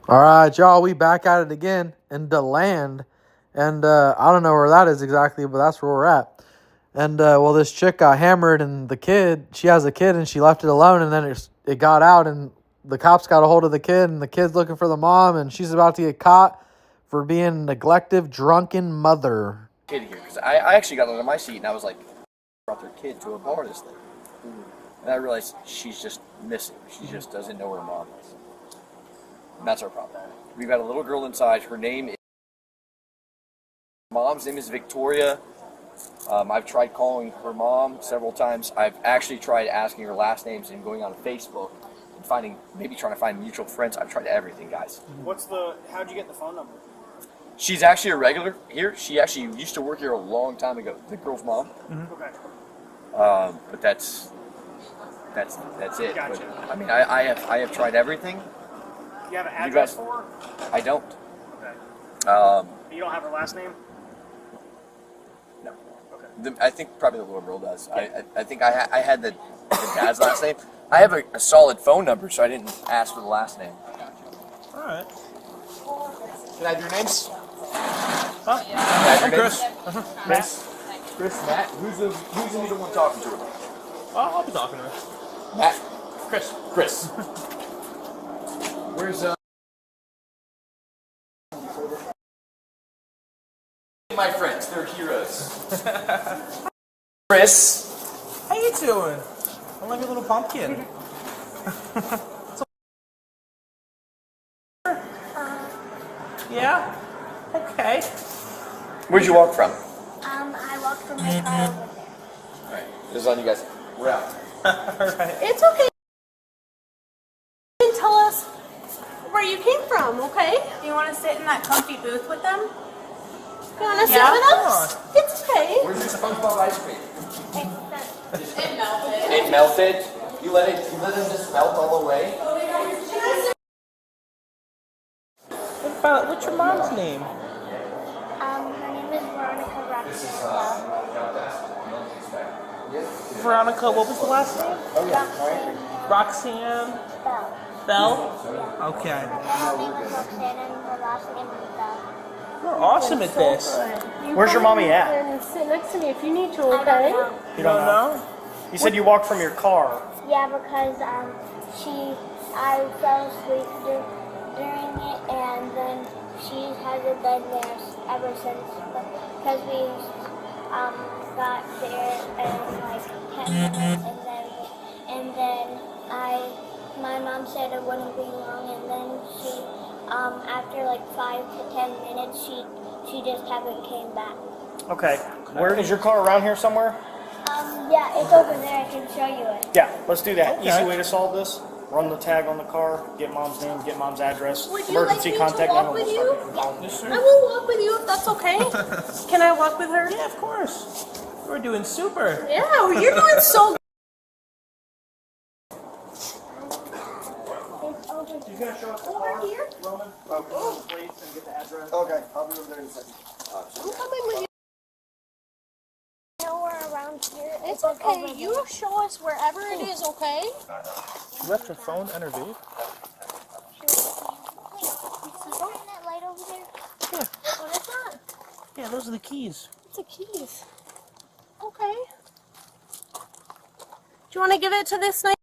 All right, y'all, we back at it again in DeLand. And I don't know where that is exactly, but that's where we're at. And, well, this chick got hammered, and she has a kid, and she left it alone, and then it got out, and the cops got a hold of the kid, and the kid's looking for the mom, and she's about to get caught for being a neglective, drunken mother. Kid here, because I actually got under my seat, and I was like, brought their kid to a bar this thing. And I realized she's just missing. She just doesn't know where mom is. And that's our problem. We've got a little girl inside. Her mom's name is Victoria. I've tried calling her mom several times. I've actually tried asking her last names and going on Facebook and trying to find mutual friends. I've tried everything, guys. How'd you get the phone number? She's actually a regular here. She actually used to work here a long time ago. The girl's mom. Mm-hmm. Okay. But that's it. Gotcha. But, I mean, I have tried everything. You have an address for her? I don't. Okay. You don't have her last name? No. Okay. I think probably the little girl does. Yeah. I think I had the dad's last name. I have a solid phone number, so I didn't ask for the last name. All right. Can I have your names? Huh? Can I have your Chris. Chris. Chris. Matt. Who's the one talking to her? I'll be talking to her. Matt. Chris. Where's my friends? They're heroes. Chris. How you doing? I love your little pumpkin. Yeah? Okay. Where'd you walk from? I walked from my car over there. Alright. This is on you guys. We're out. Alright. It's okay. You can tell us where you came from, okay? Do you want to sit in that comfy booth with them? You want to sit with us? It's okay. Where's your SpongeBob ice cream? It melted. It melted. You let it just melt all the way. What's your mom's name? Her name is Veronica Elliot. Veronica, what was the last name? Roxanne. Bell? Okay. Her name is Roxanne and her last name is Bell. You're awesome at this. Where's your mommy at? And sit next to me if you need to, I okay? don't know. You don't know? You said you walked from your car. Yeah, because I fell asleep during it, and then she hasn't been there ever since. Because we got there in like 10 minutes, and then my mom said it wouldn't be long, and then she after like 5 to 10 minutes, she just haven't came back. Okay. Where is your car around here somewhere? Yeah, it's over there. I can show you it. Yeah, let's do that. Okay. Easy way to solve this. Run the tag on the car, get mom's name, get mom's address, Would you emergency like me contact to walk with you? Yes, sir. I will walk with you if that's okay. Can I walk with her? Yeah, of course. We're doing super. Yeah, you're doing so good. It's over You gonna show us the Over car, here? Roman? Oh, plates and get the address. Okay, I'll be over there in a second. I'm coming with you. nowhere around here. It's okay. You show us wherever it is, okay? You left your phone under there? Isn't that light over there? Yeah. What is that? Yeah, those are the keys. It's the keys. Okay. Do you want to give it to this night?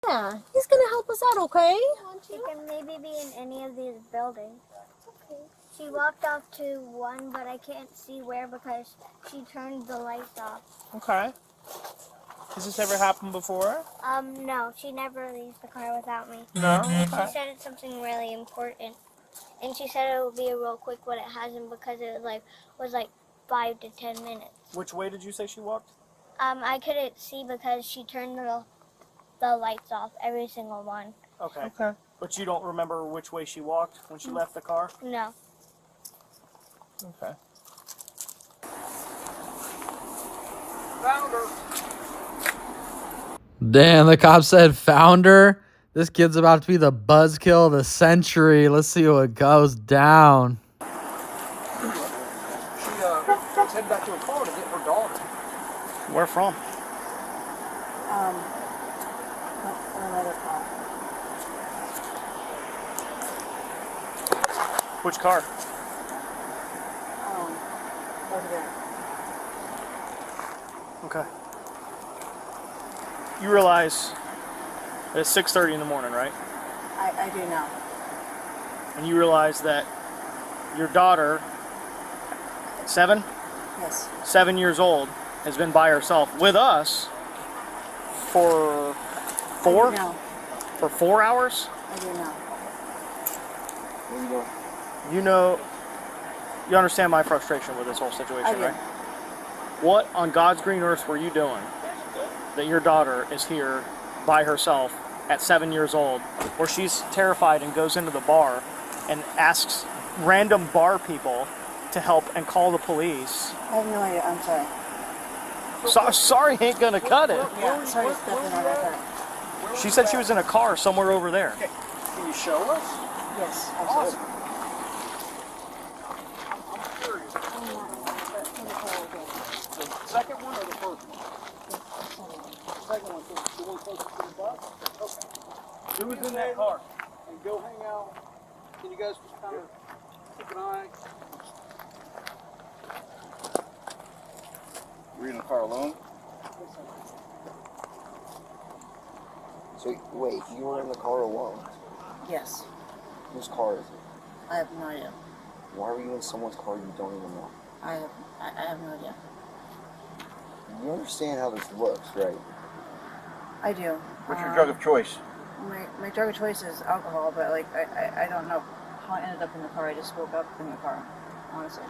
Yeah, he's gonna help us out, okay? She can maybe be in any of these buildings. Okay. She walked off to one, but I can't see where because she turned the lights off. Okay. Has this ever happened before? No, she never leaves the car without me. No? She said it's something really important. And she said it would be a real quick, but it hasn't because it was like 5 to 10 minutes. Which way did you say she walked? I couldn't see because she turned the lights off, every single one. Okay. Okay. But you don't remember which way she walked when she left the car? No. Okay. Found her. Damn, the cop said found her. This kid's about to be the buzzkill of the century. Let's see what goes down. She's heading back to her car to get her daughter. Where from? Another car. Which car? Over there. Okay. You realize that it's 6:30 in the morning, right? I do now. And you realize that your daughter, 7 Yes. years old, has been by herself with us for I do now. 4 hours. I do now. What are you doing? You understand my frustration with this whole situation, I do. right? What on God's green earth were you doing that your daughter is here by herself at 7 years old, where she's terrified and goes into the bar and asks random bar people to help and call the police? I have no idea. I'm sorry. Sorry ain't gonna cut it. Yeah, sorry, it's definitely not like that. She said she was in a car somewhere over there. Can you show us? Yes, absolutely. Second one or the first one? Second one, the one closest to the bus? Okay. Who was in that car? And go hang out. Can you guys just kind of keep an eye? Were you in the car alone? So, wait, you were in the car alone? Yes. Whose car is it? I have no idea. Why were you in someone's car you don't even know? I have no idea. You understand how this looks, right? I do. What's your drug of choice? My drug of choice is alcohol, but like I don't know how I ended up in the car. I just woke up in the car, honestly.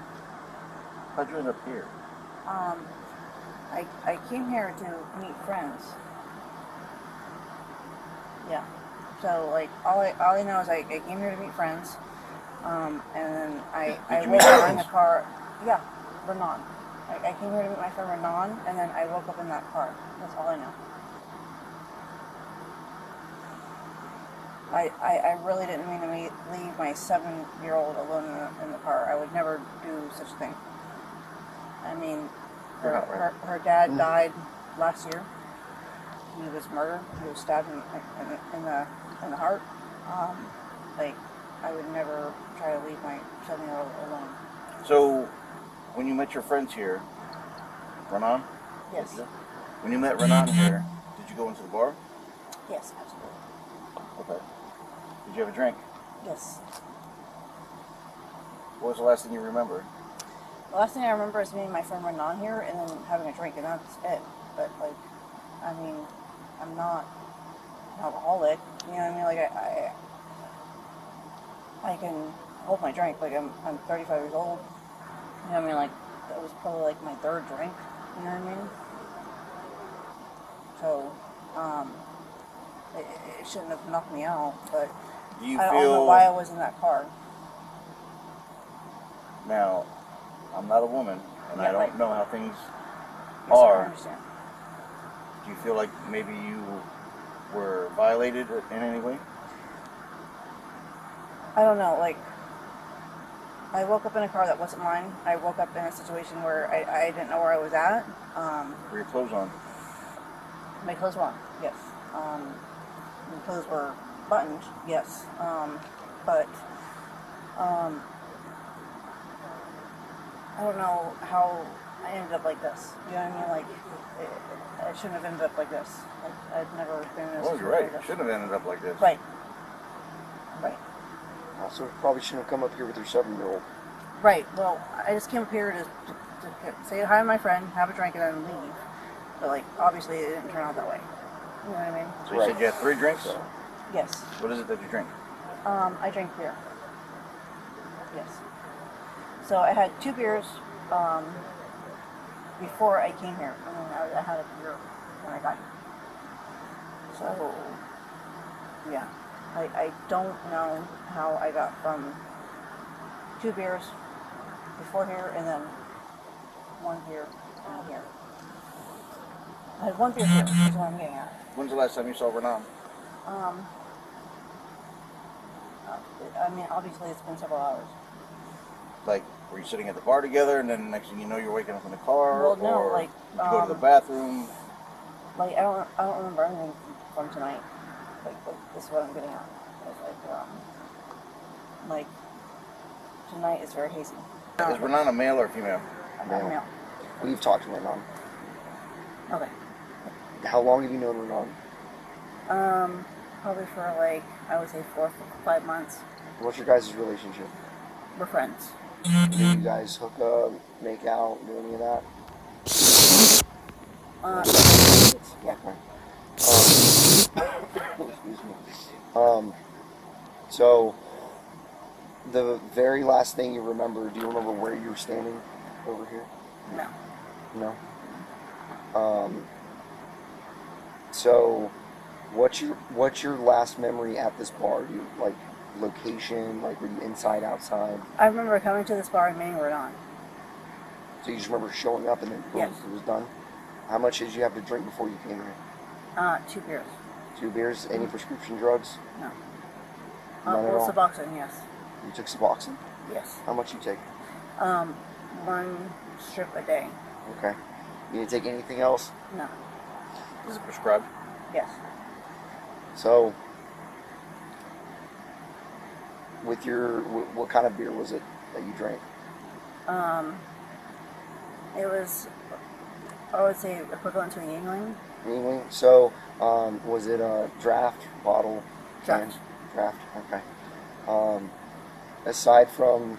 How'd you end up here? I came here to meet friends. Yeah. So like all I know is I came here to meet friends, and then I you woke meet up in friends? the car. Yeah, Renan. I came here to meet my friend Renan, and then I woke up in that car. That's all I know. I really didn't mean to leave my 7-year-old alone in the car. I would never do such a thing. I mean, her dad died last year. He was murdered. He was stabbed in the heart. Like, I would never try to leave my 7-year-old alone. So, when you met your friends here, Renan? Yes. When you met Renan here, did you go into the bar? Yes, absolutely. Okay. Did you have a drink? Yes. What was the last thing you remember? The last thing I remember is meeting my friend Renan here and then having a drink, and that's it. But, like, I mean, I'm not an alcoholic. You know what I mean? Like, I can hold my drink. Like, I'm 35 years old. You know what I mean? Like, that was probably, like, my 3rd drink. You know what I mean? So, it shouldn't have knocked me out, but Do you I don't know feel... why I was in that car. Now, I'm not a woman, and Yeah, I don't right. know how things Yes, I are. understand. Do you feel like maybe you were violated in any way? I don't know, like, I woke up in a car that wasn't mine. I woke up in a situation where I didn't know where I was at. Were your clothes on? My clothes were on, yes. My clothes were buttoned, yes. But I don't know how I ended up like this. You know what I mean? Like, I shouldn't have ended up like this. Like, I've never been in a Well, situation you're right. like You this. shouldn't have ended up like this. Right. Right. Also, probably shouldn't have come up here with your 7-year-old. Right. Well, I just came up here to say hi to my friend, have a drink, and then leave. But, like, obviously it didn't turn out that way. You know what I mean? So you said you had 3 drinks? Yes. What is it that you drink? I drink beer. Yes. So I had 2 beers before I came here. And then I had a beer when I got here. So, yeah. I don't know how I got from 2 beers before here and then 1 beer here. I had 1 beer here, is what I'm getting at. When's the last time you saw Renan? I mean, obviously it's been several hours. Like, were you sitting at the bar together, and then next thing you know, you're waking up in the car? Well, no, or like, did you go to the bathroom? Like, I don't remember anything from tonight. Like this is what I'm getting at. It's like, Tonight is very hazy. Is Renan a male or female? Male. We've talked to Renan. Okay. How long have you known Renan? Probably for like, I would say 4 or 5 months. What's your guys' relationship? We're friends. Do you guys hook up, make out, do any of that? Yeah. Excuse me. So, the very last thing you remember, do you remember where you were standing over here? No. No? So, what's your last memory at this bar? Do you, like, location, like, were you inside, outside? I remember coming to this bar and meeting Renan. So you just remember showing up and then boom, Yes. it was done? How much did you have to drink before you came here? 2 beers. 2 beers? Any prescription drugs? No. None at Well, all? Suboxone, yes. You took Suboxone? Yes. How much you take? 1 strip a day. Okay. You didn't take anything else? No. Is it prescribed? Yes. So, with your, what kind of beer was it that you drank? It was, I would say, equivalent to a Yingling. Yingling? So, was it a draft, bottle, can? Draft. Draft, okay. Aside from,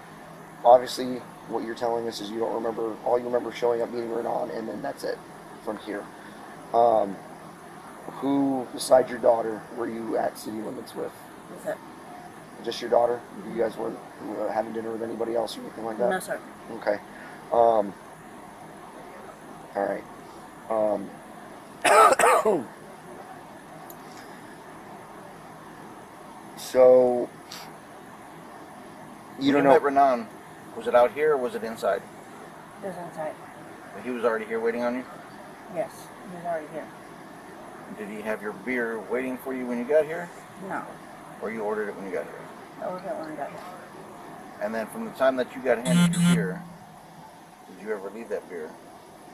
obviously, what you're telling us is you don't remember, all you remember showing up, meeting Renan, and then that's it from here. Who, besides your daughter, were you at city limits with? That's it. Just your daughter? You guys weren't having dinner with anybody else or anything like that? No, sir. Okay. All right. So, you don't know. Met Renan, was it out here or was it inside? It was inside. He was already here waiting on you? Yes. He was already here. Did he have your beer waiting for you when you got here? No. Or you ordered it when you got here? I was at when I got here. And then from the time that you got handed your beer, did you ever leave that beer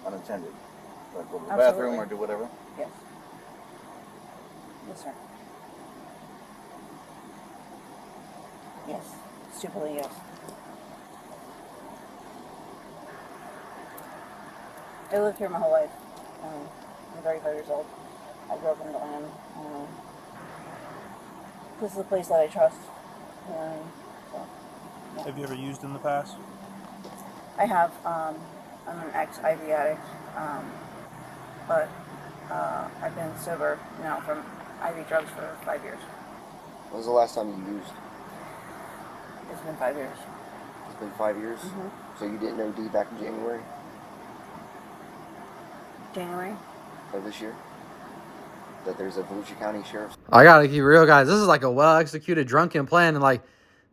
unattended? Like go to the bathroom or do whatever? Yes. Yes, sir. Yes. Stupidly, yes. I lived here my whole life. I'm 35 years old. I grew up in DeLand. This is a place that I trust. So, yeah. Have you ever used in the past? I have. I'm an ex-IV addict, but I've been sober now from IV drugs for 5 years. When was the last time you used? It's been 5 years. It's been 5 years? Mm-hmm. So you didn't OD back in January January? of this year? That there's a Volusia County Sheriff's... I gotta keep real, guys. This is like a well-executed drunken plan. And like,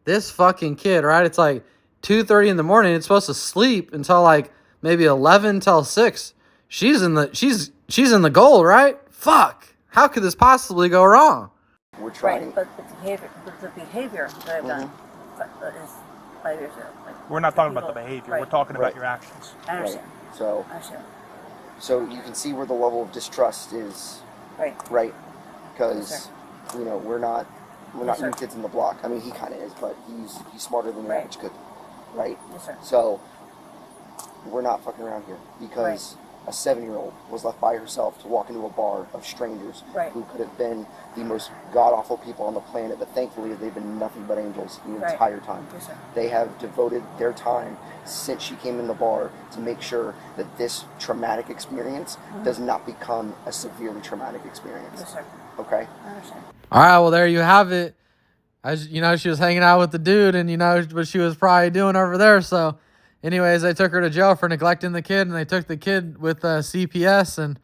this fucking kid, right? It's like 2:30 in the morning. It's supposed to sleep until like maybe 11 till 6. She's in the goal, right? Fuck. How could this possibly go wrong? We're trying... Right, but the behavior that I've done is 5 years ago. Like, We're not talking about the behavior. Right. We're talking about Right. your actions. I understand. So, I understand. so you can see where the level of distrust is, Right. right? Because, Yes, you know, we're not Yes, new sir. kids in the block. I mean, he kind of is, but he's smarter than the Right. average kid, right? Yes, sir. So, we're not fucking around here because a 7-year-old was left by herself to walk into a bar of strangers Right. who could have been the most god-awful people on the planet, but thankfully they've been nothing but angels the Right. entire time. Yes, sir. They have devoted their time since she came in the bar to make sure that this traumatic experience does not become a severely traumatic experience. Yes, sir. Okay? I understand. All right, well, there you have it. As you know, she was hanging out with the dude, and you know what she was probably doing over there. So, anyways, they took her to jail for neglecting the kid, and they took the kid with CPS. And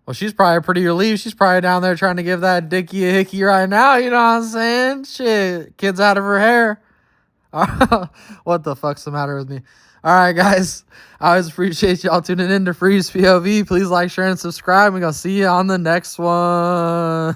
well, she's probably pretty relieved. She's probably down there trying to give that dickie a hickey right now. You know what I'm saying? Shit, kid's out of her hair. What the fuck's the matter with me? All right, guys. I always appreciate y'all tuning in to Freeze POV. Please like, share, and subscribe. We're going to see you on the next one.